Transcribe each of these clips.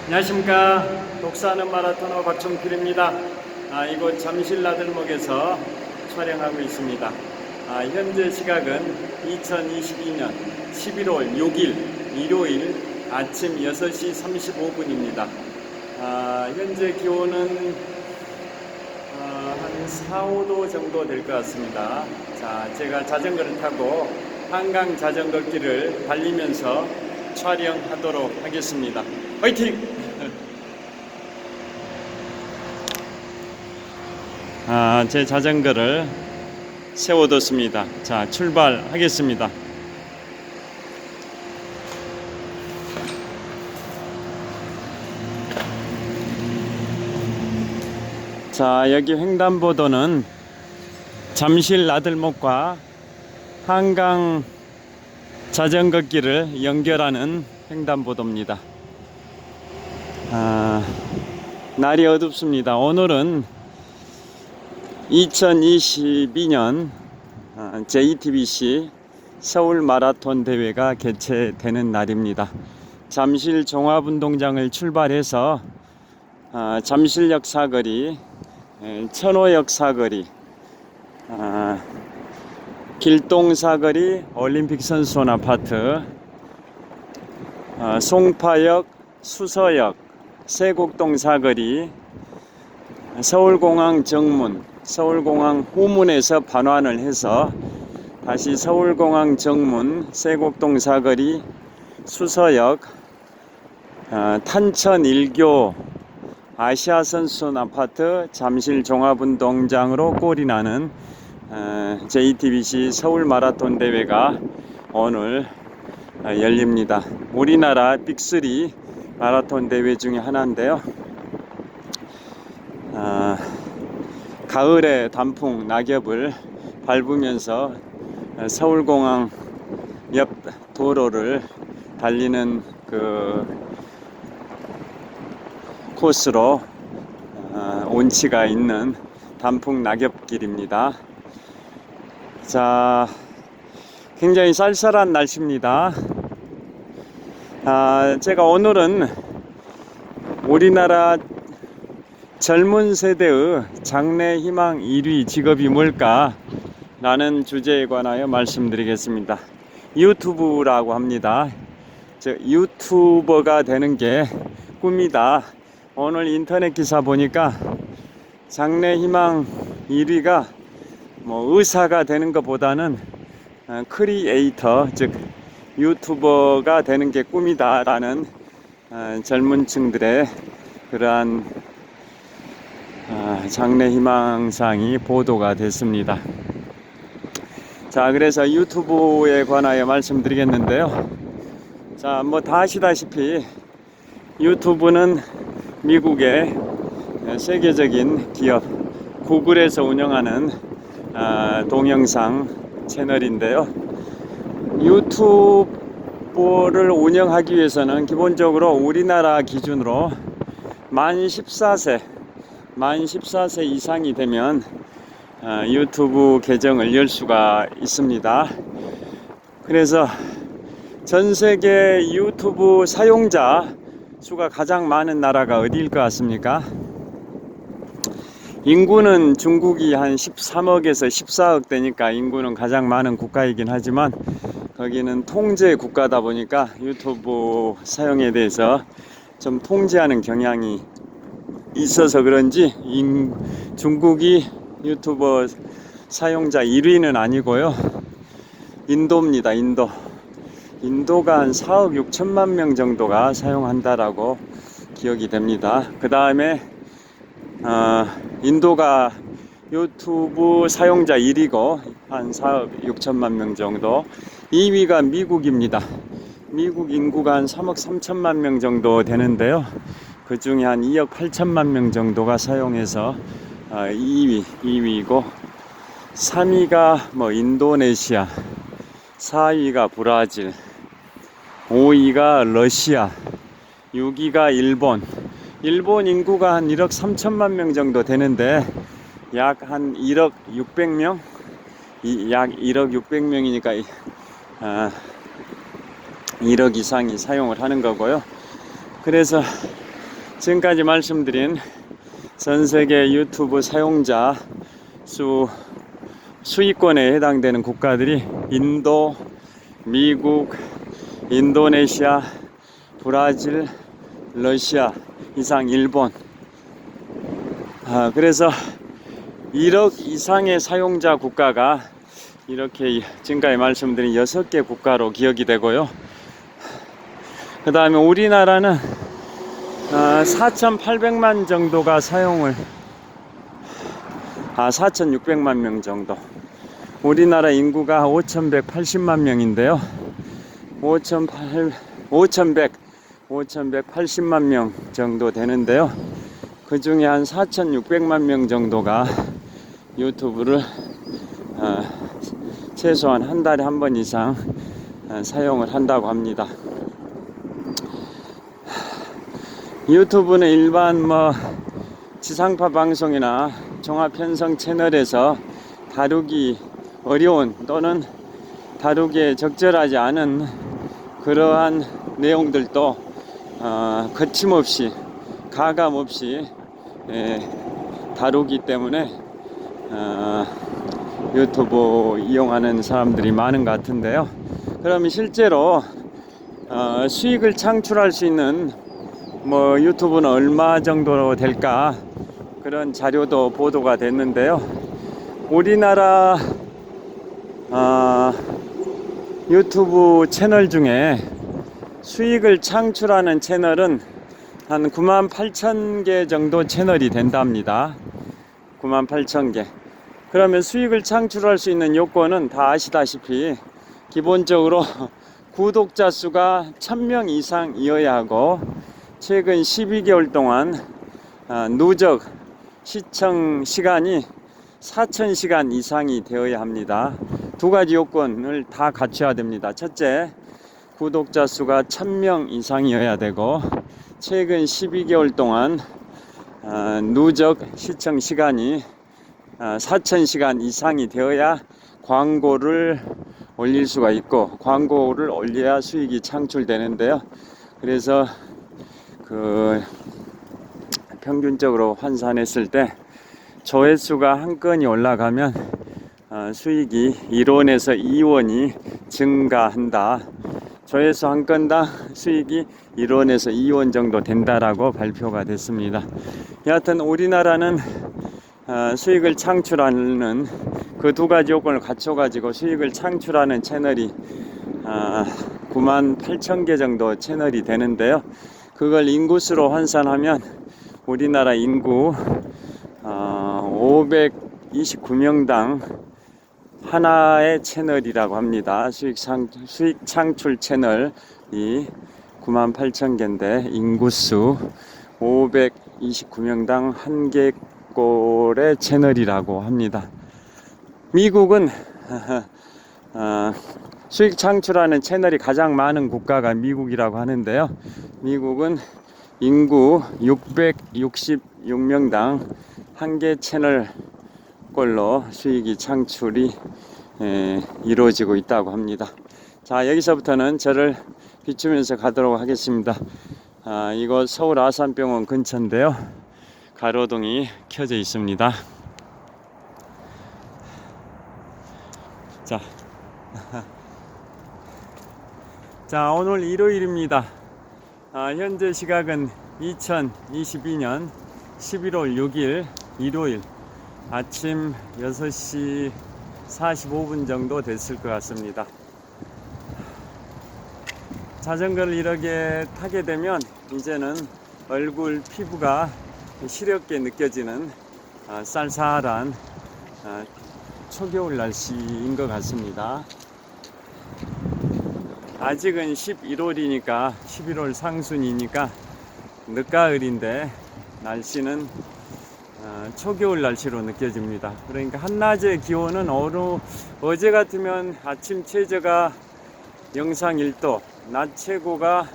안녕하십니까. 독서하는 마라토너 박종필입니다. 이곳 잠실 나들목에서 촬영하고 있습니다. 현재 시각은 2022년 11월 6일 일요일 아침 6시 35분입니다. 현재 기온은 한 4, 5도 정도 될 것 같습니다. 자, 제가 자전거를 타고 한강 자전거 길을 달리면서 촬영하도록 하겠습니다. 화이팅! 제 자전거를 세워뒀습니다. 자, 출발하겠습니다. 자, 여기 횡단보도는 잠실 나들목과 한강 자전거 길을 연결하는 횡단보도입니다. 날이 어둡습니다. 오늘은 2022년 JTBC 서울 마라톤 대회가 개최되는 날입니다. 잠실 종합운동장을 출발해서 잠실역 사거리, 천호역 사거리, 길동 사거리, 올림픽 선수촌 아파트, 송파역, 수서역, 세곡동 사거리, 서울공항 정문, 서울공항 후문에서 반환을 해서 다시 서울공항 정문, 세곡동 사거리, 수서역, 탄천 1교 아시아선수촌 아파트, 잠실 종합운동장으로 꼴이 나는 JTBC 서울 마라톤 대회가 오늘 열립니다. 우리나라 빅3 마라톤 대회 중에 하나인데요. 가을의 단풍 낙엽을 밟으면서 서울공항 옆 도로를 달리는 그 코스로 운치가 있는 단풍 낙엽길입니다. 자, 굉장히 쌀쌀한 날씨입니다. 제가 오늘은 우리나라 젊은 세대의 장래 희망 1위 직업이 뭘까? 라는 주제에 관하여 말씀드리겠습니다. 유튜브라고 합니다. 유튜버가 되는 게 꿈이다. 오늘 인터넷 기사 보니까 장래 희망 1위가 의사가 되는 것보다는 크리에이터, 즉 유튜버가 되는 게 꿈이다 라는 젊은 층들의 그러한 장래 희망상이 보도가 됐습니다. 자, 그래서 유튜브에 관하여 말씀드리겠는데요. 자, 다 아시다시피 유튜브는 미국의 세계적인 기업 구글에서 운영하는 동영상 채널인데요. 유튜브를 운영하기 위해서는 기본적으로 우리나라 기준으로 만 14세 이상이 되면 유튜브 계정을 열 수가 있습니다. 그래서 전 세계 유튜브 사용자 수가 가장 많은 나라가 어디일 것 같습니까? 인구는 중국이 한 13억에서 14억 되니까 인구는 가장 많은 국가이긴 하지만 거기는 통제 국가다 보니까 유튜브 사용에 대해서 좀 통제하는 경향이 있어서 그런지 중국이 유튜버 사용자 1위는 아니고요. 인도입니다. 인도가 한 4억 6천만 명 정도가 사용한다라고 기억이 됩니다. 그 다음에 인도가 유튜브 사용자 1위고 한 4억 6천만 명 정도. 2위가 미국입니다. 미국 인구가 한 3억 3천만 명 정도 되는데요. 그 중에 한 2억 8천만 명 정도가 사용해서 2위이고 3위가 인도네시아, 4위가 브라질, 5위가 러시아, 6위가 일본 인구가 한 1억 3천만 명 정도 되는데 약 한 1억 600명? 약 1억 600명이니까 1억 이상이 사용을 하는 거고요. 그래서 지금까지 말씀드린 전 세계 유튜브 사용자 수익권에 해당되는 국가들이 인도, 미국, 인도네시아, 브라질, 러시아, 이상 일본. 그래서 1억 이상의 사용자 국가가 이렇게 지금까지 말씀드린 6개 국가로 기억이 되고요. 그 다음에 우리나라는 4,800만 정도가 사용을 4,600만 명 정도. 우리나라 인구가 5,180만 명인데요. 5,180만 명 정도 되는데요. 그 중에 한 4,600만 명 정도가 유튜브를 최소한 한 달에 한 번 이상 사용을 한다고 합니다. 유튜브는 일반 지상파 방송이나 종합편성 채널에서 다루기 어려운 또는 다루기에 적절하지 않은 그러한 내용들도 거침없이 가감없이 다루기 때문에 유튜브 이용하는 사람들이 많은 것 같은데요. 그러면 실제로 수익을 창출할 수 있는 유튜브는 얼마 정도 될까, 그런 자료도 보도가 됐는데요. 우리나라 유튜브 채널 중에 수익을 창출하는 채널은 한 98,000개 정도 채널이 된답니다. 98,000개. 그러면 수익을 창출할 수 있는 요건은 다 아시다시피 기본적으로 구독자 수가 1,000명 이상이어야 하고, 최근 12개월 동안 누적 시청 시간이 4,000시간 이상이 되어야 합니다. 두 가지 요건을 다 갖춰야 됩니다. 첫째, 구독자 수가 1,000명 이상이어야 되고, 최근 12개월 동안 누적 시청 시간이 4,000시간 이상이 되어야 광고를 올릴 수가 있고, 광고를 올려야 수익이 창출되는데요. 그래서 평균적으로 환산했을 때 조회수가 한 건이 올라가면 수익이 1원에서 2원이 증가한다. 조회수 한 건당 수익이 1원에서 2원 정도 된다라고 발표가 됐습니다. 여하튼 우리나라는 수익을 창출하는 그 두 가지 요건을 갖춰가지고 수익을 창출하는 채널이 98,000개 정도 채널이 되는데요. 그걸 인구수로 환산하면 우리나라 인구 529명당 하나의 채널이라고 합니다. 수익 창출 채널이 98,000개인데 인구수 529명당 한 개 꼴의 채널이라고 합니다. 미국은 수익 창출하는 채널이 가장 많은 국가가 미국이라고 하는데요. 미국은 인구 666명당 한 개 채널 꼴로 수익이 창출이 이루어지고 있다고 합니다. 자, 여기서부터는 저를 비추면서 가도록 하겠습니다. 이곳 서울 아산병원 근처인데요. 가로등이 켜져 있습니다. 자, 오늘 일요일입니다. 현재 시각은 2022년 11월 6일 일요일 아침 6시 45분 정도 됐을 것 같습니다. 자전거를 이렇게 타게 되면 이제는 얼굴 피부가 시렵게 느껴지는 쌀쌀한 초겨울 날씨인 것 같습니다. 아직은 11월이니까 11월 상순이니까 늦가을인데 날씨는 초겨울 날씨로 느껴집니다. 그러니까 한낮의 기온은 어제 같으면 아침 최저가 영상 1도, 낮 최고가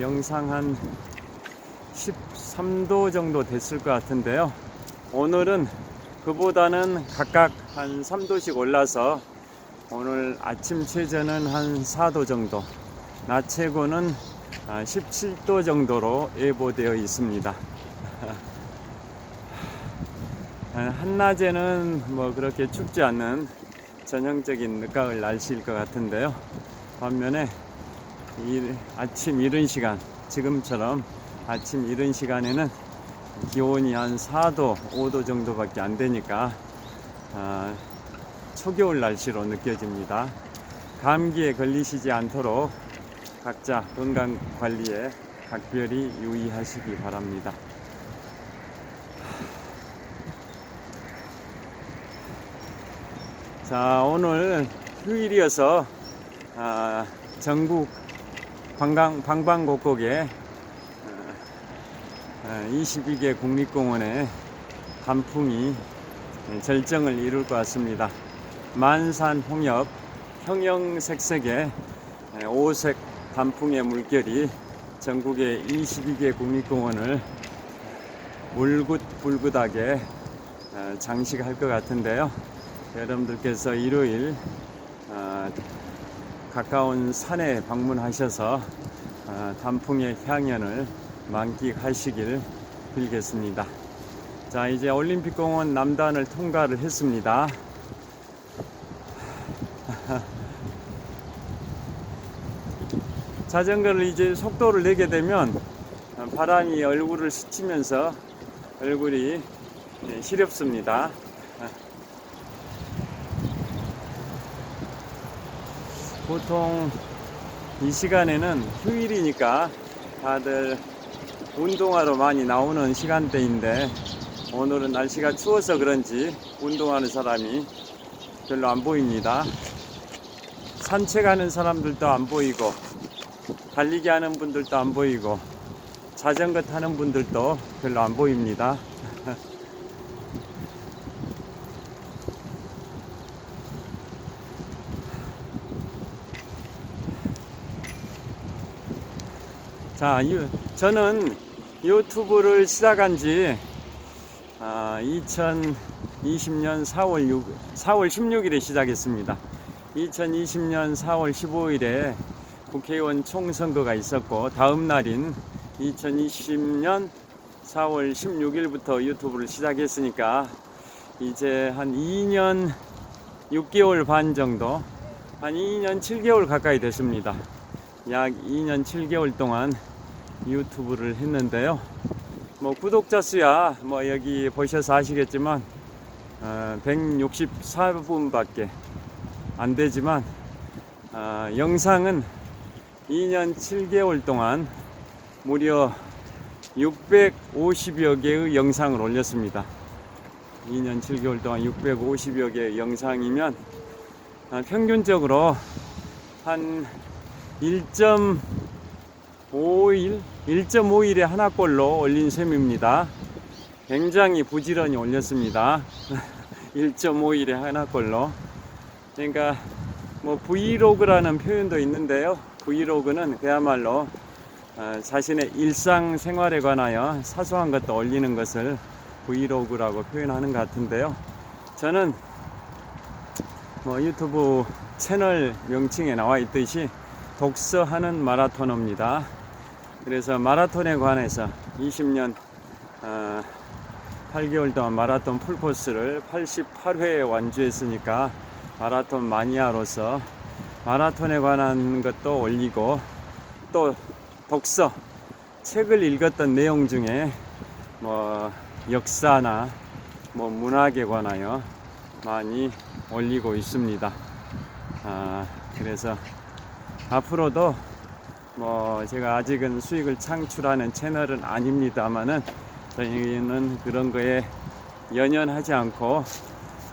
영상 한 13도 정도 됐을 것 같은데요. 오늘은 그보다는 각각 한 3도씩 올라서 오늘 아침 최저는 한 4도 정도, 낮 최고는 17도 정도로 예보되어 있습니다. 한낮에는 뭐 그렇게 춥지 않는 전형적인 늦가을 날씨일 것 같은데요. 반면에 아침 이른 시간, 지금처럼 아침 이른 시간에는 기온이 한 4도, 5도 정도밖에 안 되니까 초겨울 날씨로 느껴집니다. 감기에 걸리시지 않도록 각자 건강 관리에 각별히 유의하시기 바랍니다. 자, 오늘 휴일이어서 전국 방방곡곡에 22개 국립공원에 단풍이 절정을 이룰 것 같습니다. 만산 홍엽, 형형색색의 5색 단풍의 물결이 전국의 22개 국립공원을 울긋불긋하게 장식할 것 같은데요. 여러분들께서 일요일 가까운 산에 방문하셔서 단풍의 향연을 만끽하시길 빌겠습니다. 자, 이제 올림픽공원 남단을 통과를 했습니다. 자전거를 이제 속도를 내게 되면 바람이 얼굴을 스치면서 얼굴이 시렵습니다. 보통 이 시간에는 휴일이니까 다들 운동하러 많이 나오는 시간대인데 오늘은 날씨가 추워서 그런지 운동하는 사람이 별로 안 보입니다. 산책하는 사람들도 안 보이고 달리기 하는 분들도 안 보이고 자전거 타는 분들도 별로 안 보입니다. 자, 저는 유튜브를 시작한 지 2020년 4월 16일에 시작했습니다. 2020년 4월 15일에 국회의원 총선거가 있었고 다음 날인 2020년 4월 16일부터 유튜브를 시작했으니까 이제 한 2년 6개월 반 정도, 한 2년 7개월 가까이 됐습니다. 약 2년 7개월 동안 유튜브를 했는데요. 뭐 구독자 수야 뭐 여기 보셔서 아시겠지만 164분밖에 안 되지만 영상은 2년 7개월 동안 무려 650여 개의 영상을 올렸습니다. 2년 7개월 동안 650여 개의 영상이면 평균적으로 한 1.5일에 하나꼴로 올린 셈입니다. 굉장히 부지런히 올렸습니다. 1.5일에 하나꼴로. 그러니까 뭐 브이로그라는 표현도 있는데요. 브이로그는 그야말로 자신의 일상생활에 관하여 사소한 것도 올리는 것을 브이로그라고 표현하는 것 같은데요. 저는 뭐 유튜브 채널 명칭에 나와 있듯이 독서하는 마라토너입니다. 그래서 마라톤에 관해서 20년 8개월 동안 마라톤 풀코스를 88회에 완주했으니까 마라톤 마니아로서 마라톤에 관한 것도 올리고 또 독서, 책을 읽었던 내용 중에 뭐 역사나 뭐 문학에 관하여 많이 올리고 있습니다. 그래서 앞으로도 뭐 제가 아직은 수익을 창출하는 채널은 아닙니다만은 저희는 그런 거에 연연하지 않고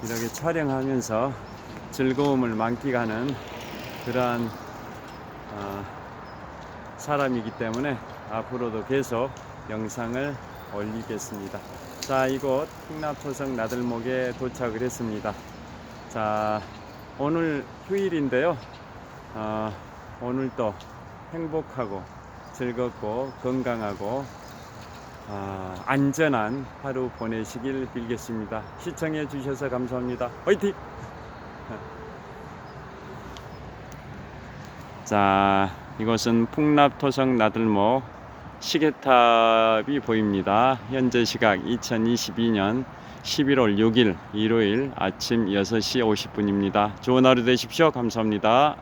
이렇게 촬영하면서 즐거움을 만끽하는 그러한 사람이기 때문에 앞으로도 계속 영상을 올리겠습니다. 자, 이곳 풍납초성 나들목에 도착을 했습니다. 자, 오늘 휴일인데요. 오늘도 행복하고 즐겁고 건강하고 안전한 하루 보내시길 빌겠습니다. 시청해 주셔서 감사합니다. 화이팅! 자, 이것은 풍납토성 나들목 시계탑이 보입니다. 현재 시각 2022년 11월 6일 일요일 아침 6시 50분입니다. 좋은 하루 되십시오. 감사합니다.